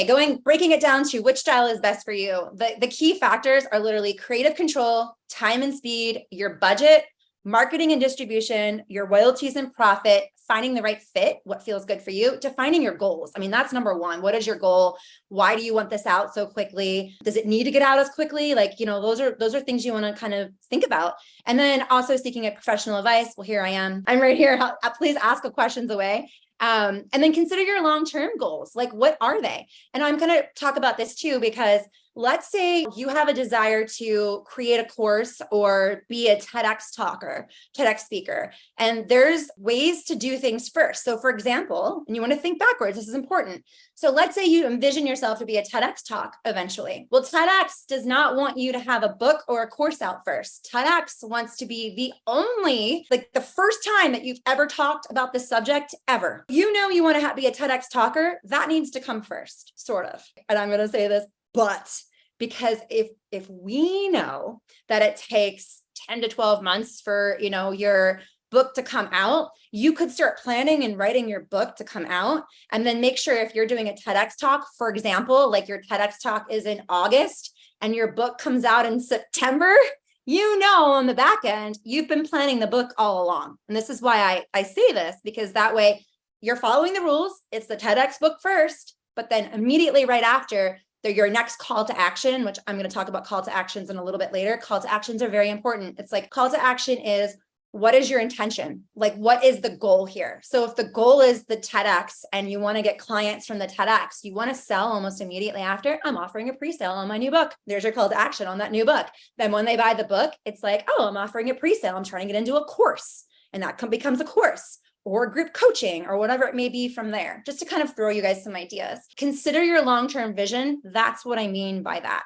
Okay, breaking it down to which style is best for you. The key factors are literally creative control, time and speed, your budget, marketing and distribution, your royalties and profit, finding the right fit, what feels good for you, defining your goals. I mean, that's number one. What is your goal? Why do you want this out so quickly? Does it need to get out as quickly? Like, those are things you want to kind of think about. And then also seeking a professional advice. Well, here I am. I'm right here. Please ask the questions away. And then consider your long-term goals. Like, what are they? And I'm going to talk about this too, because let's say you have a desire to create a course or be a TEDx talker, TEDx speaker, and there's ways to do things first. So for example, and you want to think backwards, this is important. So let's say you envision yourself to be a TEDx talk eventually. Well, TEDx does not want you to have a book or a course out first. TEDx wants to be the first time that you've ever talked about this subject ever. You want to be a TEDx talker, that needs to come first, sort of. And I'm going to say this, but because if we know that it takes 10 to 12 months for, your book to come out, you could start planning and writing your book to come out, and then make sure if you're doing a TEDx talk, for example, like your TEDx talk is in August and your book comes out in September, on the back end, you've been planning the book all along. And this is why I say this, because that way you're following the rules. It's the TEDx book first, but then immediately right after, your next call to action, which I'm going to talk about call to actions in a little bit later. Call to actions are very important. It's like call to action is, what is your intention? Like, what is the goal here? So if the goal is the TEDx and you want to get clients from the TEDx, you want to sell almost immediately after, I'm offering a pre-sale on my new book. There's your call to action on that new book. Then when they buy the book, it's like, oh, I'm offering a pre-sale. I'm trying to get into a course, and that becomes a course or group coaching or whatever it may be from there, just to kind of throw you guys some ideas. Consider your long-term vision. That's what I mean by that.